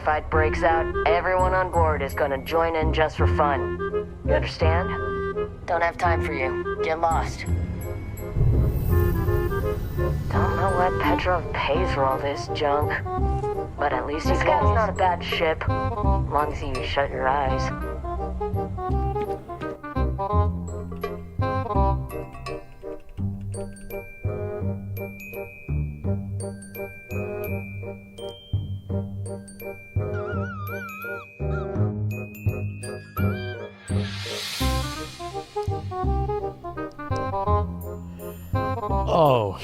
fight breaks out, everyone on board is gonna join in just for fun. You understand? Don't have time for you. Get lost. Don't know what Petrov pays for all this junk. But at least this guy's not a bad ship. As long as you shut your eyes. Oh,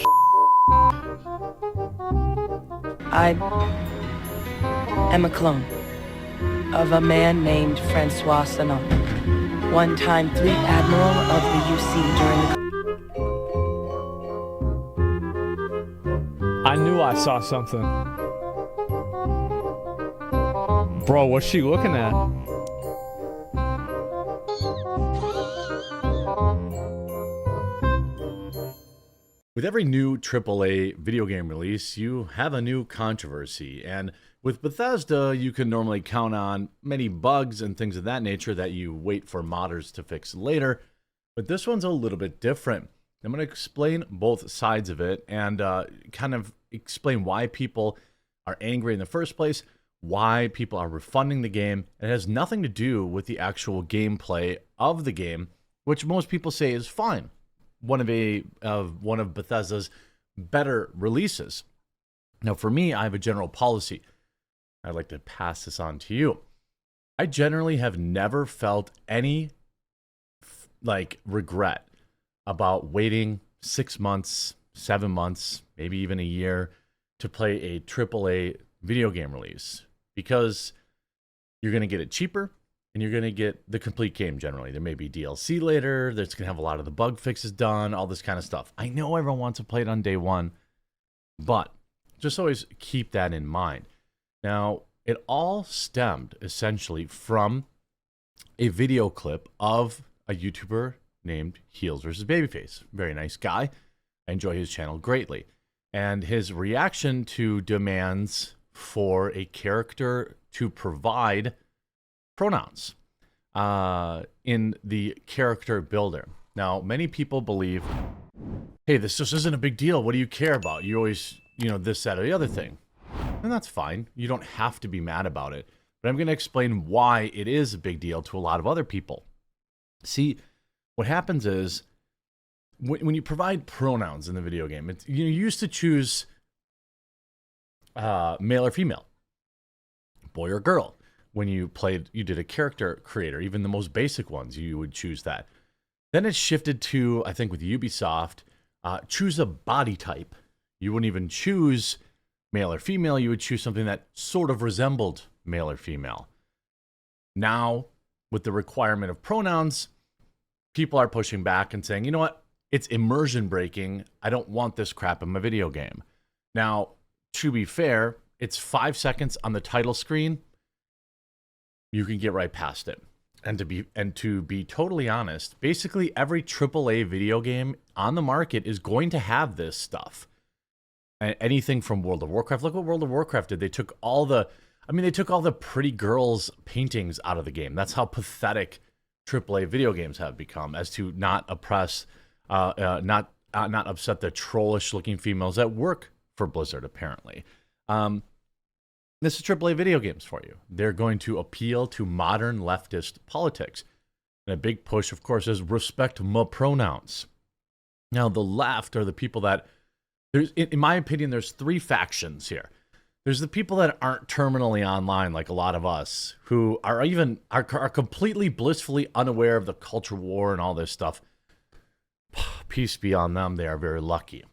I am a clone of a man named Francois Sanon, one-time fleet admiral of the UC during the... I knew I saw something. Bro, what's she looking at? With every new AAA video game release, you have a new controversy, and with Bethesda, you can normally count on many bugs and things of that nature that you wait for modders to fix later, but this one's a little bit different. I'm going to explain both sides of it and kind of explain why people are angry in the first place, why people are refunding the game. It has nothing to do with the actual gameplay of the game, which most people say is fine. One of Bethesda's better releases. Now, for me, I have a general policy. I'd like to pass this on to you. I generally have never felt any regret about waiting 6 months, 7 months, maybe even a year to play a AAA video game release, because you're going to get it cheaper. And you're going to get the complete game generally. There may be DLC later. That's going to have a lot of the bug fixes done, all this kind of stuff. I know everyone wants to play it on day one, but just always keep that in mind. Now, it all stemmed essentially from a video clip of a YouTuber named Heels vs. Babyface. Very nice guy. I enjoy his channel greatly. And his reaction to demands for a character to provide pronouns in the character builder. Now, many people believe, hey, this just isn't a big deal. What do you care about? You always, this, that, or the other thing. And that's fine. You don't have to be mad about it. But I'm going to explain why it is a big deal to a lot of other people. See, what happens is when you provide pronouns in the video game, you used to choose male or female, boy or girl. When you did a character creator, even the most basic ones, you would choose that. Then it shifted to, I think with Ubisoft, choose a body type. You wouldn't even choose male or female. You would choose something that sort of resembled male or female. Now, with the requirement of pronouns, people are pushing back and saying, you know what? It's immersion breaking. I don't want this crap in my video game. Now, to be fair, it's 5 seconds on the title screen. You can get right past it. And to be totally honest, basically every AAA video game on the market is going to have this stuff. Anything from World of Warcraft. Look what World of Warcraft did. They took all the pretty girls paintings out of the game. That's how pathetic AAA video games have become, as to not oppress, not upset the trollish looking females that work for Blizzard, apparently. This is AAA video games for you. They're going to appeal to modern leftist politics. And a big push, of course, is respect my pronouns. Now, the left are the people that, in my opinion, there's three factions here. There's the people that aren't terminally online, like a lot of us, who are completely blissfully unaware of the culture war and all this stuff. Peace be on them. They are very lucky.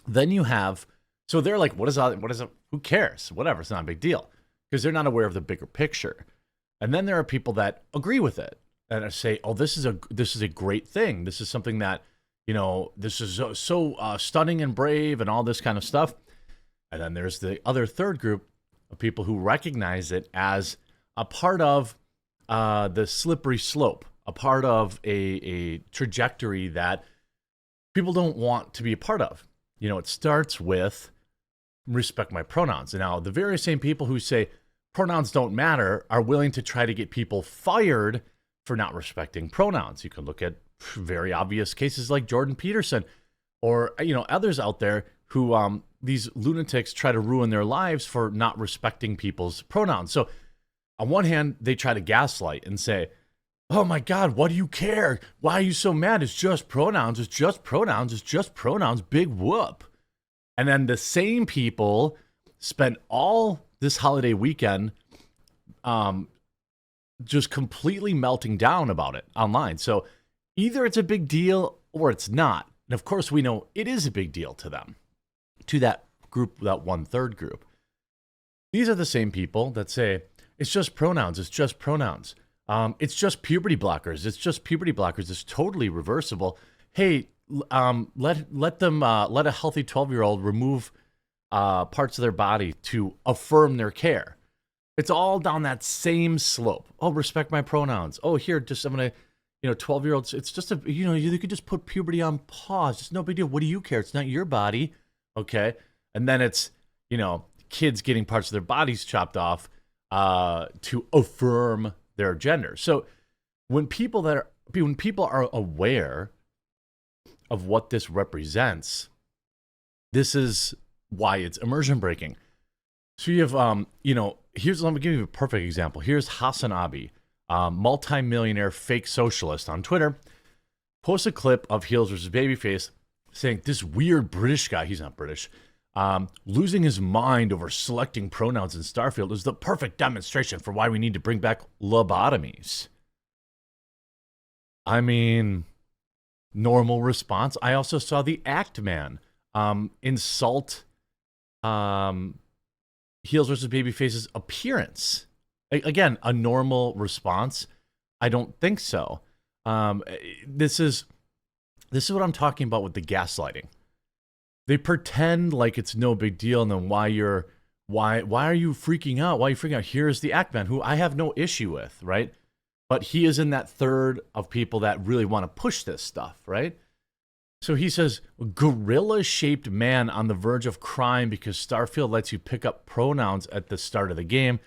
Then you have, so they're like, what is it? Who cares? Whatever, it's not a big deal, because they're not aware of the bigger picture. And then there are people that agree with it and say, oh, this is a great thing. This is something that, this is so stunning and brave and all this kind of stuff. And then there's the other third group of people who recognize it as a part of the slippery slope, a part of a trajectory that people don't want to be a part of. It starts with respect my pronouns. And now the very same people who say pronouns don't matter are willing to try to get people fired for not respecting pronouns. You can look at very obvious cases like Jordan Peterson or, others out there who these lunatics try to ruin their lives for not respecting people's pronouns. So on one hand, they try to gaslight and say, oh my God, what do you care? Why are you so mad? It's just pronouns. It's just pronouns. It's just pronouns. Big whoop. And then the same people spent all this holiday weekend just completely melting down about it online. So either it's a big deal or it's not. And of course, we know it is a big deal to them, to that group, that 1/3 group. These are the same people that say, it's just pronouns. It's just pronouns. It's just puberty blockers. It's just puberty blockers. It's totally reversible. Hey, let a healthy 12-year-old remove parts of their body to affirm their care. It's all down that same slope. Oh, respect my pronouns. Oh, here, I'm gonna, 12-year-olds. It's just you could just put puberty on pause. It's no big deal. What do you care? It's not your body, okay? And then it's kids getting parts of their bodies chopped off to affirm their gender. So when people are aware of what this represents, this is why it's immersion breaking. So you have, let me give you a perfect example. Here's Hasan Abi, multi-millionaire fake socialist on Twitter, posts a clip of Heels versus Babyface saying this weird British guy, he's not British, losing his mind over selecting pronouns in Starfield is the perfect demonstration for why we need to bring back lobotomies. I mean, normal response. I also saw the Act Man insult Heels versus Babyface's appearance. Again, a normal response? I don't think so. This is what I'm talking about with the gaslighting. They pretend like it's no big deal, and then why are you freaking out? Why are you freaking out? Here's the Act Man, who I have no issue with, right? But he is in that third of people that really want to push this stuff, right? So he says, gorilla-shaped man on the verge of crime because Starfield lets you pick up pronouns at the start of the game,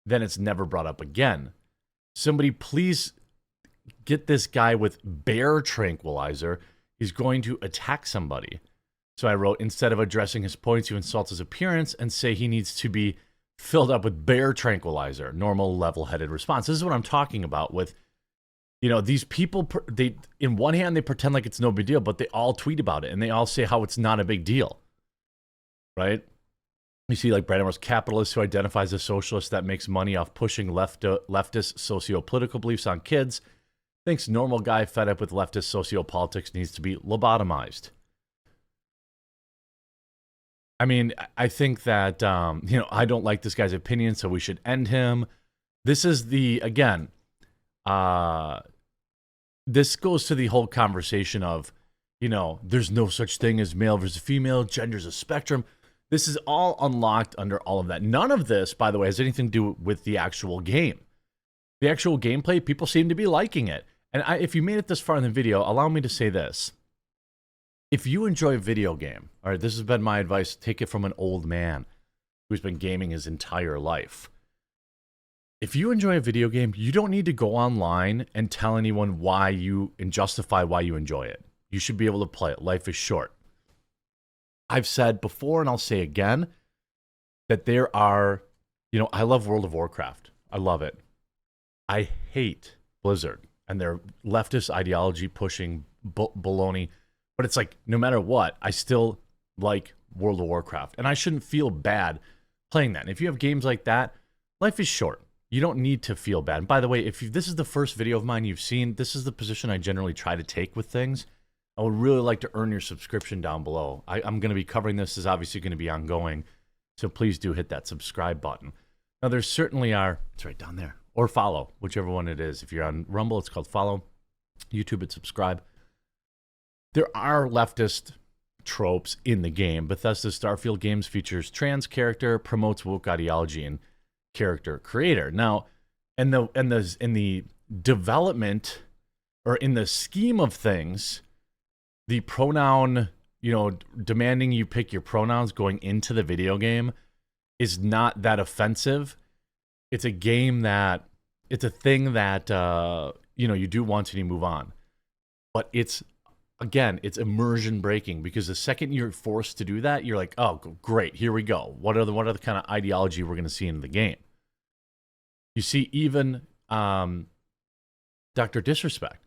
then it's never brought up again. Somebody please get this guy with bear tranquilizer. He's going to attack somebody. So I wrote, instead of addressing his points, you insult his appearance and say he needs to be filled up with bear tranquilizer. Normal, level-headed response. This is what I'm talking about with, these people, they, in one hand, they pretend like it's no big deal, but they all tweet about it, and they all say how it's not a big deal, right? You see, like, Brandon Ross, capitalist who identifies as socialist that makes money off pushing leftist socio-political beliefs on kids, thinks normal guy fed up with leftist socio-politics needs to be lobotomized. I mean, I think that, I don't like this guy's opinion, so we should end him. This is again, this goes to the whole conversation of, there's no such thing as male versus female, gender's a spectrum. This is all unlocked under all of that. None of this, by the way, has anything to do with the actual game. The actual gameplay, people seem to be liking it. And if you made it this far in the video, allow me to say this. If you enjoy a video game, all right, this has been my advice, take it from an old man who's been gaming his entire life. If you enjoy a video game, you don't need to go online and tell anyone and justify why you enjoy it. You should be able to play it. Life is short. I've said before, and I'll say again, that there are, I love World of Warcraft. I love it. I hate Blizzard and their leftist ideology pushing baloney. But it's like, no matter what, I still like World of Warcraft. And I shouldn't feel bad playing that. And if you have games like that, life is short. You don't need to feel bad. And by the way, if this is the first video of mine you've seen, this is the position I generally try to take with things. I would really like to earn your subscription down below. I'm going to be covering this. This is obviously going to be ongoing. So please do hit that subscribe button. Now, there certainly are, it's right down there, or follow, whichever one it is. If you're on Rumble, it's called follow. YouTube, it's subscribe. There are leftist tropes in the game. Bethesda's Starfield games features trans character, promotes woke ideology, and character creator. Now, in the development, or in the scheme of things, the pronoun, demanding you pick your pronouns going into the video game is not that offensive. it's a game that, it's a thing that, you do once and you move on. But it's immersion breaking, because the second you're forced to do that, you're like, oh, great, here we go. What are the kind of ideology we're going to see in the game? You see, even Dr. Disrespect.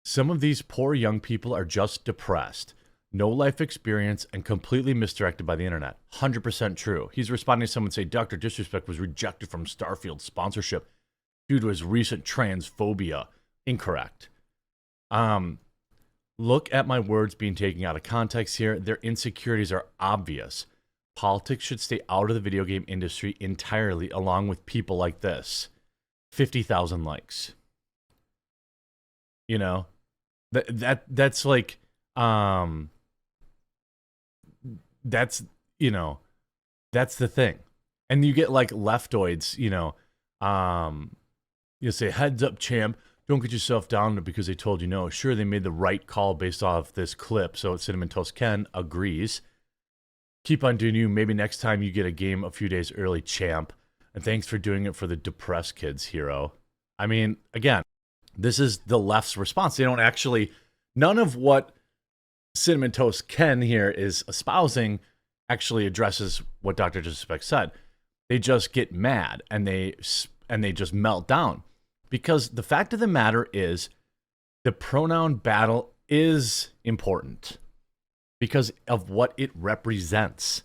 Some of these poor young people are just depressed, no life experience, and completely misdirected by the internet. 100% true. He's responding to someone say Dr. Disrespect was rejected from Starfield sponsorship due to his recent transphobia. Incorrect. Look at my words being taken out of context here. Their insecurities are obvious. Politics should stay out of the video game industry entirely, along with people like this. 50,000 likes. You know, that's like, that's the thing. And you get like leftoids, you say, heads up, champ. Don't get yourself down because they told you no. Sure, they made the right call based off this clip. So Cinnamon Toast Ken agrees. Keep on doing you. Maybe next time you get a game a few days early, champ. And thanks for doing it for the depressed kids, hero. I mean, again, this is the left's response. They don't actually, none of what Cinnamon Toast Ken here is espousing actually addresses what Dr. Disrespect said. They just get mad and they just melt down. Because the fact of the matter is, the pronoun battle is important because of what it represents.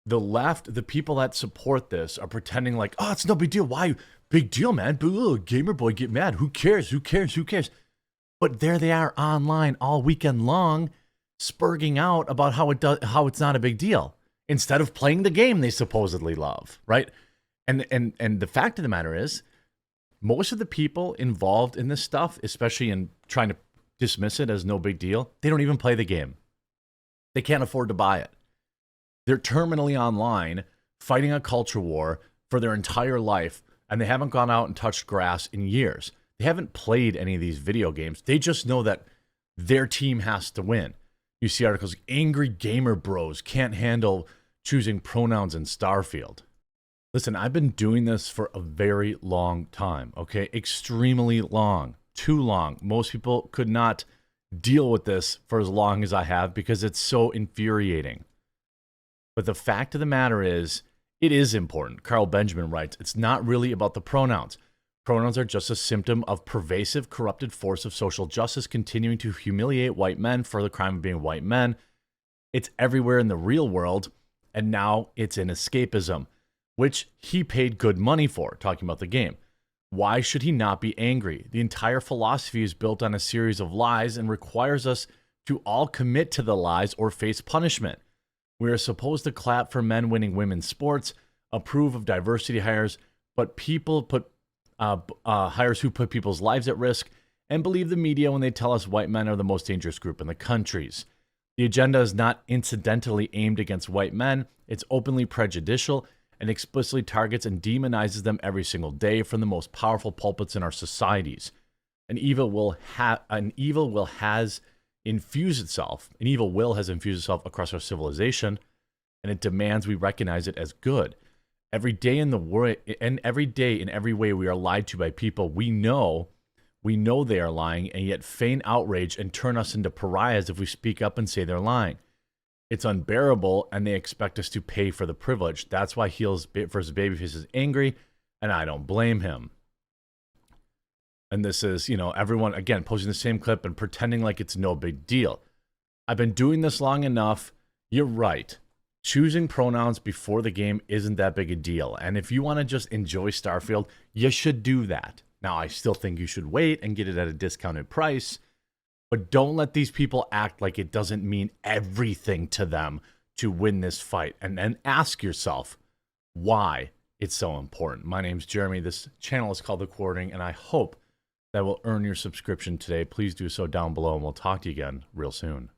The left, the people that support this, are pretending like, oh, it's no big deal. Why? Big deal, man. But gamer boy get mad. Who cares? Who cares? Who cares? But there they are online all weekend long, spurging out about how it's not a big deal, instead of playing the game they supposedly love, right? And the fact of the matter is, most of the people involved in this stuff, especially in trying to dismiss it as no big deal, they don't even play the game. They can't afford to buy it. They're terminally online, fighting a culture war for their entire life, and they haven't gone out and touched grass in years. They haven't played any of these video games. They just know that their team has to win. You see articles, angry gamer bros can't handle choosing pronouns in Starfield. Listen, I've been doing this for a very long time, okay? Extremely long, too long. Most people could not deal with this for as long as I have because it's so infuriating. But the fact of the matter is, it is important. Carl Benjamin writes, it's not really about the pronouns. Pronouns are just a symptom of pervasive, corrupted force of social justice continuing to humiliate white men for the crime of being white men. It's everywhere in the real world, and now it's in escapism, which he paid good money for, talking about the game. Why should he not be angry? The entire philosophy is built on a series of lies and requires us to all commit to the lies or face punishment. We are supposed to clap for men winning women's sports, approve of diversity hires, but people put hires who put people's lives at risk, and believe the media when they tell us white men are the most dangerous group in the countries. The agenda is not incidentally aimed against white men. It's openly prejudicial and explicitly targets and demonizes them every single day from the most powerful pulpits in our societies. An evil will has infused itself across our civilization, and it demands we recognize it as good. Every day in every way we are lied to by people we know they are lying, and yet feign outrage and turn us into pariahs if we speak up and say they're lying. It's unbearable, and they expect us to pay for the privilege. That's why Heels versus Babyface is angry, and I don't blame him. And this is, everyone, again, posting the same clip and pretending like it's no big deal. I've been doing this long enough. You're right. Choosing pronouns before the game isn't that big a deal. And if you want to just enjoy Starfield, you should do that. Now, I still think you should wait and get it at a discounted price. But don't let these people act like it doesn't mean everything to them to win this fight. And then ask yourself why it's so important. My name's Jeremy. This channel is called The Quartering, and I hope that will earn your subscription today. Please do so down below, and we'll talk to you again real soon.